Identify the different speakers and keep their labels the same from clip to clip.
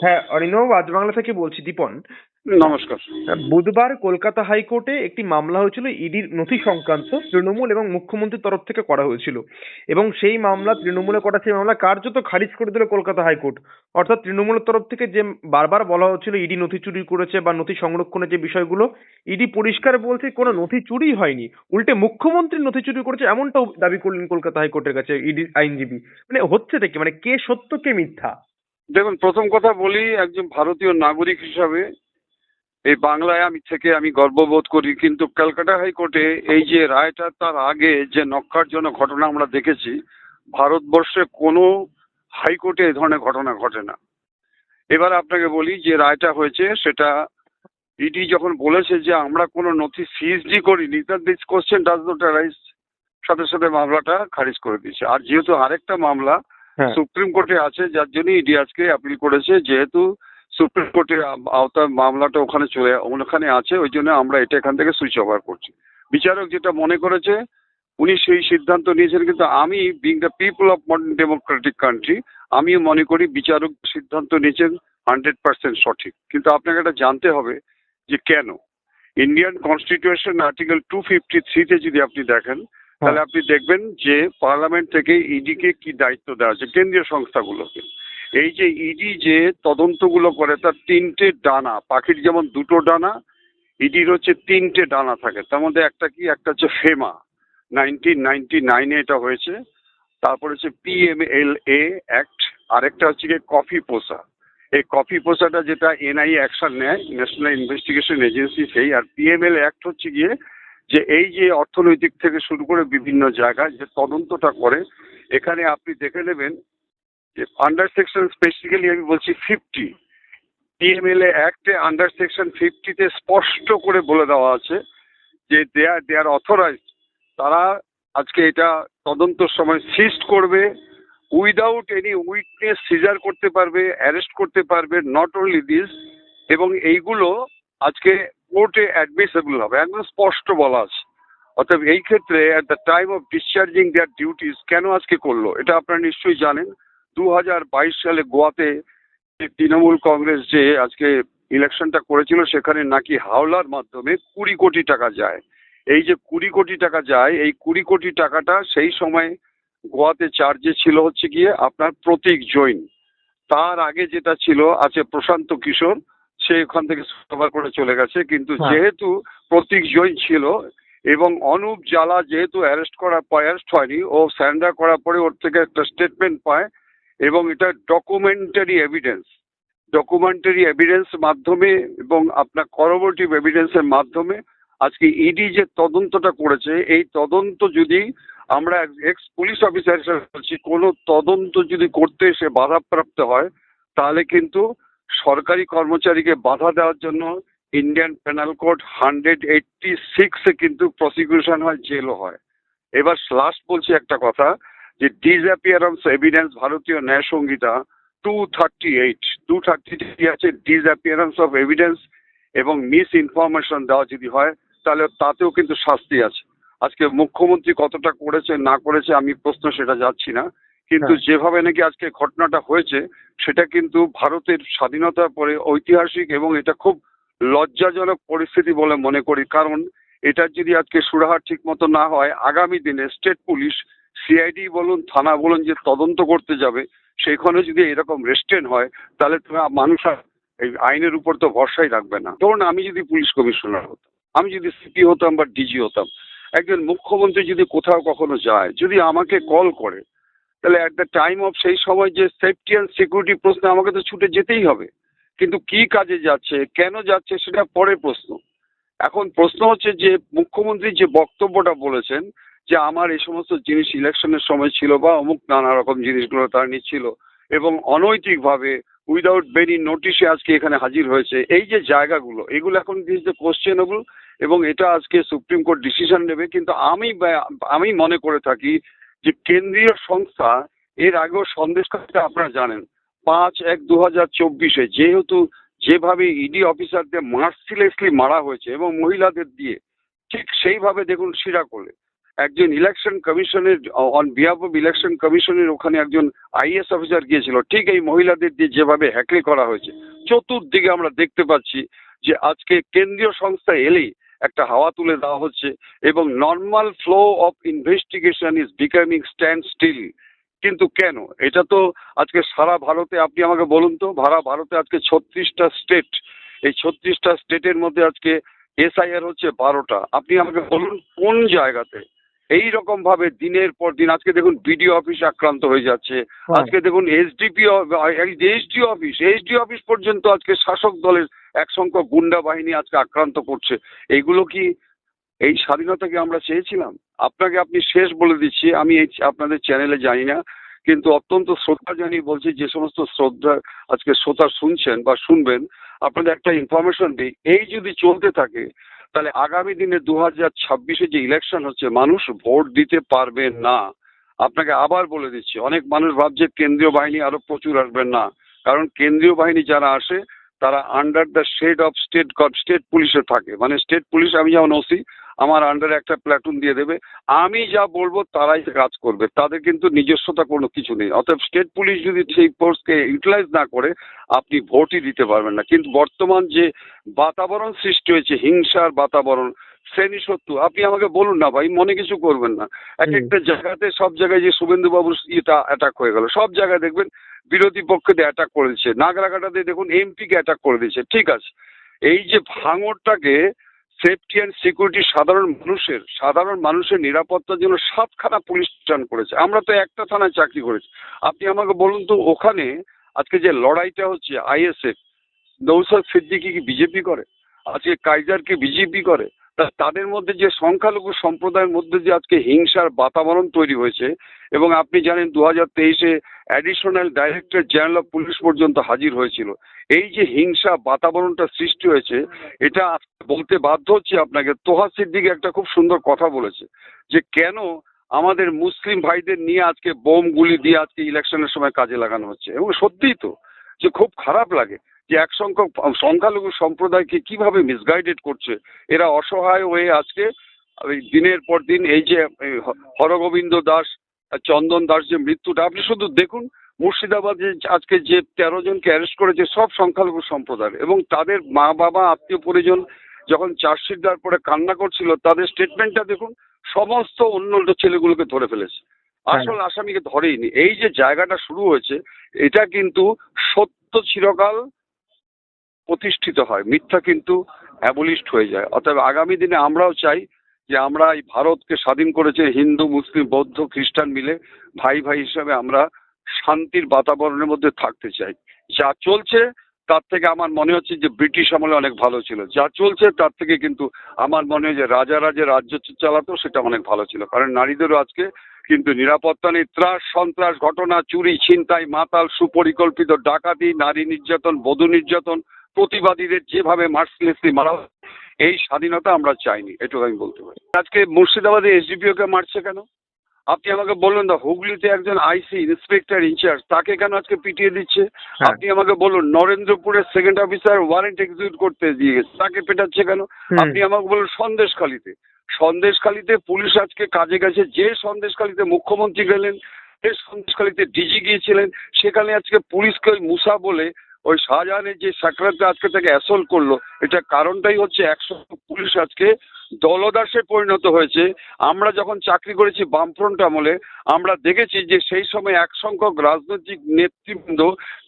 Speaker 1: হ্যাঁ, অরিন্দম আজ বাংলা থেকে বলছি দীপন।
Speaker 2: নমস্কার।
Speaker 1: বুধবার কলকাতা হাইকোর্টে একটি মামলা হয়েছিল ইডির নথি সংক্রান্ত, তৃণমূল এবং মুখ্যমন্ত্রীর তরফ থেকে করা হয়েছিল। এবং সেই মামলা তৃণমূলে করা, সেই মামলা কার্যত খারিজ করে দিল কলকাতা হাইকোর্ট। অর্থাৎ তৃণমূলের তরফ থেকে যে বারবার বলা হচ্ছিল ইডি নথি চুরি করেছে বা নথি সংরক্ষণের যে বিষয়গুলো, ইডি পরিষ্কার বলছে কোনো নথি চুরি হয়নি, উল্টে মুখ্যমন্ত্রী নথি চুরি করেছে এমনটাও দাবি করলেন কলকাতা হাইকোর্টের কাছে ইডি আইনজীবী। মানে হচ্ছেটা কি, মানে কে সত্য কে মিথ্যা?
Speaker 2: দেখুন, প্রথম কথা বলি, একজন ভারতীয় নাগরিক হিসাবে এই বাংলায় আমি গর্ববোধ করি, কিন্তু ক্যালকাটা হাইকোর্টে এই যে রায়টা, তার আগে যে নক্কারজনক ঘটনা আমরা দেখেছি, ভারতবর্ষে কোনো হাইকোর্টে এই ধরনের ঘটনা ঘটে না। এবার আপনাকে বলি যে রায়টা হয়েছে সেটা, ইডি যখন বলেছে যে আমরা কোনো নথি সিজডি করিনি, this question does not arise, সাথে সাথে মামলাটা খারিজ করে দিয়েছে। আর যেহেতু আরেকটা মামলা
Speaker 1: হ্যাঁ।
Speaker 2: সুপ্রিম কোর্টে আছে, যার জন্য ইডি আজকে অ্যাপিল করেছে, যেহেতু সুপ্রিম কোর্টের আওতায় মামলাটা ওখানে আছে, ওই জন্য আমরা এটা এখান থেকে সুইচ ওভার করছি। বিচারক যেটা মনে করেছে উনি সেই সিদ্ধান্ত নিয়েছেন, কিন্তু আমি being the people of modern Democratic country, আমিও মনে করি বিচারক সিদ্ধান্ত নিয়েছেন 100% সঠিক। কিন্তু আপনাকে এটা জানতে হবে যে কেন। ইন্ডিয়ান কনস্টিটিউশন আর্টিকেল 253-তে যদি আপনি দেখেন, তাহলে আপনি দেখবেন যে পার্লামেন্ট থেকে ইডিকে কি দায়িত্ব দেওয়া আছে, কেন্দ্রীয় সংস্থাগুলোকে। এই যে ইডি যে তদন্তগুলো করে, তার তিনটে ডানা, পাখির যেমন দুটো ডানা, ইডির হচ্ছে তিনটে ডানা থাকে। তার মধ্যে একটা হচ্ছে ফেমা, 1999-এ এটা হয়েছে। তারপর হচ্ছে PMLA অ্যাক্ট, আরেকটা হচ্ছে গিয়ে কফি পোসা। এই কফি পোসাটা যেটা NIA অ্যাকশন নেয়, ন্যাশনাল ইনভেস্টিগেশন এজেন্সি, সেই। আর PML অ্যাক্ট হচ্ছে গিয়ে যে এই যে অর্থনৈতিক থেকে শুরু করে বিভিন্ন জায়গায় যে তদন্তটা করে। এখানে আপনি দেখে নেবেন যে আন্ডার সেকশন, স্পেসিফিক্যালি আমি বলছি 50, PMLA অ্যাক্টে আন্ডার সেকশন 50-তে স্পষ্ট করে বলে দেওয়া আছে যে দে আর অথরাইজড, তারা আজকে এটা তদন্তর সময় সিজ করবে, উইদাউট এনি উইটনেস সিজার করতে পারবে, অ্যারেস্ট করতে পারবে, নট অনলি দিস, এবং এইগুলো আজকে কোর্টে অ্যাডমিসেবল হবে, একদম স্পষ্ট বলা আছে। অতএব এই ক্ষেত্রে at the time of discharging their duties কেন আজকে করলো, এটা আপনারা নিশ্চয়ই জানেন। 2022 সালে গোয়াতে যে তৃণমূল কংগ্রেস যে আজকে ইলেকশনটা করেছিল, সেখানে নাকি হাওলার মাধ্যমে 20 কোটি টাকা যায়। এই যে 20 কোটি টাকা যায়, এই 20 কোটি টাকাটা সেই সময় গোয়াতে চার্জে ছিল হচ্ছে গিয়ে আপনার প্রতীক জৈন। তার আগে যেটা ছিল আছে প্রশান্ত কিশোর, সে ওখান থেকে কভার করে চলে গেছে। কিন্তু যেহেতু প্রতীক জৈন ছিল এবং অনুপ জালা যেহেতু অ্যারেস্ট হয়নি, ও স্যারেন্ডার করার পরে ওর থেকে একটা স্টেটমেন্ট পায়, এবং এটা ডকুমেন্টারি এভিডেন্স মাধ্যমে এবং আপনার করোবোরেটিভ এভিডেন্সের মাধ্যমে আজকে ইডি যে তদন্তটা করেছে, এই তদন্ত যদি আমরা এক্স পুলিশ অফিসার হিসেবে বলছি, কোনো তদন্ত যদি করতে এসে বাধাপ্রাপ্ত হয়, তাহলে কিন্তু সরকারি কর্মচারীকে বাধা দেওয়ার জন্য ইন্ডিয়ান পেনাল কোড 186-এ কিন্তু প্রসিকিউশন হয়, জেলও হয়। এবার লাস্ট বলছি একটা কথা, যে ডিসঅ্যাপিয়ারেন্স এভিডেন্স, ভারতীয় ন্যায় সংহিতা 230 আছে, ডিসঅ্যাপিয়ারেন্স অফ এভিডেন্স এবং মিস ইনফরমেশন দেওয়া যদি হয়, তাহলে তাতেও কিন্তু শাস্তি আছে। আজকে মুখ্যমন্ত্রী কতটা করেছে না করেছে আমি প্রশ্ন সেটা যাচ্ছি না, কিন্তু যেভাবে নাকি আজকে ঘটনাটা হয়েছে, সেটা কিন্তু ভারতের স্বাধীনতার পরে ঐতিহাসিক, এবং এটা খুব লজ্জাজনক পরিস্থিতি বলে মনে করি। কারণ এটার যদি আজকে সুরাহা ঠিক মতো না হয়, আগামী দিনে স্টেট পুলিশ, CID বলুন, থানা বলুন, যে তদন্ত করতে যাবে, সেখানে যদি এরকম রেস্ট্রেন হয়, তাহলে মানুষ আর এই আইনের উপর তো ভরসাই রাখবে না। ধরুন আমি যদি পুলিশ কমিশনার হতাম, আমি যদি CP হতাম বা DG হতাম, একজন মুখ্যমন্ত্রী যদি কোথাও কখনো যায়, যদি আমাকে কল করে, তাহলে অ্যাট দ্য টাইম অফ সেই সময় যে সেফটি অ্যান্ড সিকিউরিটি প্রশ্নে আমাকে তো ছুটে যেতেই হবে। কিন্তু কি কাজে যাচ্ছে, কেন যাচ্ছে, সেটা পরের প্রশ্ন। এখন প্রশ্ন হচ্ছে যে মুখ্যমন্ত্রী যে বক্তব্যটা বলেছেন যে আমার এই সমস্ত জিনিস ইলেকশনের সময় ছিল, বা অমুক নানা রকম জিনিসগুলো তারা নিচ্ছিল, এবং অনৈতিকভাবে উইদাউট বেনি নোটিশে আজকে এখানে হাজির হয়েছে, এই যে জায়গাগুলো, এগুলো এখন কোশ্চেনেবল, এবং এটা আজকে সুপ্রিম কোর্ট ডিসিশন নেবে। কিন্তু আমি মনে করে থাকি যে কেন্দ্রীয় সংস্থা, এর আগেও সন্দেশখালিতে আপনারা জানেন 5/1/2024 যেহেতু যেভাবে ইডি অফিসারদের মার্সিলেসলি মারা হয়েছে এবং মহিলাদের দিয়ে, ঠিক সেইভাবে দেখুন সিরাকোলে একজন ইলেকশন কমিশনের অন বিহাফ অফ ইলেকশন কমিশনের ওখানে একজন আইএস অফিসার গিয়েছিল, ঠিক এই মহিলাদের দিয়ে যেভাবে হ্যাকলি করা হয়েছে। চতুর্দিকে আমরা দেখতে পাচ্ছি যে আজকে কেন্দ্রীয় সংস্থা এলেই একটা হাওয়া তুলে দেওয়া হচ্ছে এবং normal flow of investigation is becoming standstill. কিন্তু কেন? এটা তো আজকে সারা ভারতে, আপনি আমাকে বলুন তো, ভারতে আজকে 36টা স্টেট, এই 36টা স্টেটের মধ্যে আজকে এসআইআর হচ্ছে 12টা। আপনি আমাকে বলুন কোন জায়গাতে এই রকম ভাবে দিনের পর দিন, আজকে দেখুন বিডিও অফিস আক্রান্ত হয়ে যাচ্ছে, আজকে দেখুন এসডি অফিস পর্যন্ত আজকে শাসক দলের এক সংখ্যক গুন্ডা বাহিনী আজকে আক্রান্ত করছে। এইগুলো কি এই স্বাধীনতাকে আমরা চেয়েছিলাম? আপনি শেষ বলে দিচ্ছি, আমি এই আপনাদের চ্যানেলে জানি না, কিন্তু অত্যন্ত শ্রদ্ধা জানিয়ে বলছি, যে সমস্ত শ্রদ্ধা আজকে শ্রোতা শুনছেন বা শুনবেন, আপনাদের একটা ইনফরমেশন দিই, এই যদি চলতে থাকে তাহলে আগামী দিনে 2026-এ যে ইলেকশন হচ্ছে, মানুষ ভোট দিতে পারবে না। আপনাকে আবার বলে দিচ্ছি, অনেক মানুষ ভাবছে কেন্দ্রীয় বাহিনী আরো প্রচুর আসবেন না, কারণ কেন্দ্রীয় বাহিনী যারা আসে তারা under the shade of state পুলিশে থাকে। মানে স্টেট পুলিশ, আমি যেমন ওসি, আমার আন্ডারে একটা প্ল্যাটুন দিয়ে দেবে, আমি যা বলবো তারাই কাজ করবে, তাদের কিন্তু নিজস্বতা কোনো কিছু নেই। অতএব স্টেট পুলিশ যদি সেই ফোর্সকে ইউটিলাইজ না করে, আপনি ভোটই দিতে পারবেন না। কিন্তু বর্তমান যে বাতাবরণ সৃষ্টি হয়েছে, হিংসার বাতাবরণ, শ্রেণীশত্রু, আপনি আমাকে বলুন না ভাই, মনে কিছু করবেন না, এক একটা জায়গাতে, সব জায়গায় যে শুভেন্দু বাবুর এটা অ্যাটাক হয়ে গেল, সব জায়গায় দেখবেন বিরোধী পক্ষে অ্যাটাক করেছে, নাগরাকাটাতে দেখুন এমপিকে অ্যাটাক করে দিয়েছে। ঠিক আছে, এই যে ভাঙরটাকে সেফটি অ্যান্ড সিকিউরিটি সাধারণ মানুষের নিরাপত্তার জন্য 7খানা পুলিশ স্টেশন করেছে। আমরা তো একটা থানায় চাকরি করেছি। আপনি আমাকে বলুন তো, ওখানে আজকে যে লড়াইটা হচ্ছে, আইএসএফ, নৌসাদ সিদ্দিকী কি বিজেপি করে? আজকে কাইজার কি বিজেপি করে? তাদের মধ্যে যে সংখ্যালঘু সম্প্রদায়ের মধ্যে যে আজকে হিংসার বাতাবরণ তৈরি হয়েছে, এবং আপনি জানেন 2023-এ additional director general of police পর্যন্ত হাজির হয়েছিল। এই যে হিংসা বাতাবরণটা সৃষ্টি হয়েছে, এটা বলতে বাধ্য হচ্ছে আপনাকে। তোহা সিদ্দিকী একটা খুব সুন্দর কথা বলেছে, যে কেন আমাদের মুসলিম ভাইদের নিয়ে আজকে বোম গুলি দিয়ে আজকে ইলেকশনের সময় কাজে লাগানো হচ্ছে। এবং সত্যিই তো, যে খুব খারাপ লাগে যে এক সংখ্যক সংখ্যালঘু সম্প্রদায়কে কিভাবে মিসগাইডেড করছে। এরা অসহায় হয়ে আজকে দিনের পর দিন, এই যে হরগোবিন্দ দাস, চন্দন দাস যে মৃত্যুটা, আপনি শুধু দেখুন মুর্শিদাবাদে আজকে যে 13 জনকে অ্যারেস্ট করেছে, সব সংখ্যালঘু সম্প্রদায়ের, এবং তাদের মা বাবা আত্মীয় পরিজন যখন চার্জশিট দেওয়ার পরে কান্না করছিল, তাদের স্টেটমেন্টটা দেখুন, সমস্ত অন্য ছেলেগুলোকে ধরে ফেলেছে, আসল আসামিকে ধরেইনি। এই যে জায়গাটা শুরু হয়েছে, এটা কিন্তু সত্য চিরকাল প্রতিষ্ঠিত হয়, মিথ্যা কিন্তু অ্যাবলিশড হয়ে যায়। অতএব আগামী দিনে আমরাও চাই যে আমরা এই ভারতকে স্বাধীন করেছে হিন্দু, মুসলিম, বৌদ্ধ, খ্রিস্টান মিলে ভাই ভাই হিসাবে আমরা শান্তির বাতাবরণের মধ্যে থাকতে চাই। যা চলছে তার থেকে আমার মনে হচ্ছে যে ব্রিটিশ আমলে অনেক ভালো ছিল, যা চলছে তার থেকে কিন্তু আমার মনে হয় যে রাজা রাজ্য চালাতো সেটা অনেক ভালো ছিল। কারণ নারীদেরও আজকে কিন্তু নিরাপত্তা নেই। ত্রাস, সন্ত্রাস ঘটনা, চুরি, ছিনতাই, মাতাল, সুপরিকল্পিত ডাকাতি, নারী নির্যাতন, বধূ নির্যাতন, প্রতিবাদীদের যেভাবে মার্সিলেসলি মারা, এই স্বাধীনতা আমরা চাইনি, এটুকু আমি বলতে পারি। আজকে মুর্শিদাবাদে এসডিপিও কে মারছে কেন? আপনি আমাকে বলুন না, হুগলিতে একজন আইসি ইন্সপেক্টর ইনচার্জ, তাকে কেন আজকে পিটিয়ে দিচ্ছে? আপনি আমাকে বলুন, নরেন্দ্রপুরের সেকেন্ড অফিসার ওয়ারেন্ট এক্সিকিউট করতে দিয়ে গেছে, তাকে পেটাচ্ছে কেন? আপনি আমাকে বলুন সন্দেশখালীতে পুলিশ আজকে কাজে গেছে, যে সন্দেশখালীতে মুখ্যমন্ত্রী গেলেন, যে সন্দেশখালীতে ডিজি গিয়েছিলেন, সেখানে আজকে পুলিশকে ওই মুসা বলে ওই শাহজাহানের যে সাকরাতটা আজকে তাকে অ্যাসল্ট করলো, এটা কারণটাই হচ্ছে 100 পুলিশ আজকে দলদাসে পরিণত হয়েছে। আমরা যখন চাকরি করেছি বামফ্রন্ট আমলে, আমরা দেখেছি যে সেই সময় এক সংখ্যক রাজনৈতিক নেতৃবৃন্দ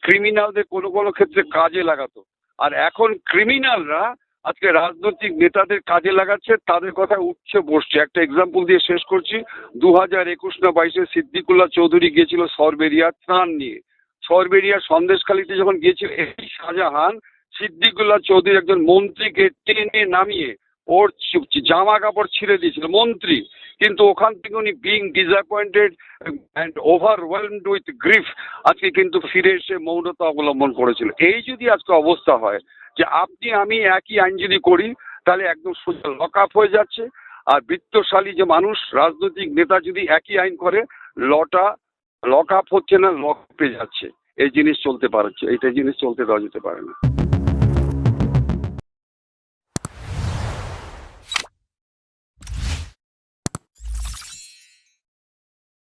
Speaker 2: ক্রিমিনালদের কোনো কোনো ক্ষেত্রে কাজে লাগাতো, আর এখন ক্রিমিনালরা আজকে রাজনৈতিক নেতাদের কাজে লাগাচ্ছে, তাদের কথা উঠছে বসছে। একটা এক্সাম্পল দিয়ে শেষ করছি, 2021 না 22-এ সিদ্দিকুল্লাহ চৌধুরী গিয়েছিল সরবেরিয়া ত্রাণ নিয়ে। সরবেরিয়া সন্দেশখালীতে যখন গিয়েছিল, এই শাহজাহান সিদ্দিকুল্লাহ চৌধুরী একজন মন্ত্রীকে টেনে নামিয়ে ওর জামা কাপড় ছিঁড়ে দিয়েছিল, মন্ত্রী। কিন্তু ওখান থেকে উনি being disappointed and overwhelmed with grief আজকে কিন্তু ফিরে এসে মৌনতা অবলম্বন করেছিল। এই যদি আজকে অবস্থা হয় যে আপনি আমি একই আইন যদি করি, তাহলে একদম সোজা লক আপ হয়ে যাচ্ছে। আর বৃত্তশালী যে মানুষ, রাজনৈতিক নেতা যদি একই আইন করে, লক আপ হচ্ছে না, লক পেয়ে যাচ্ছে। এই জিনিস চলতে পারছে, এইটা জিনিস চলতে দেওয়া যেতে পারে না।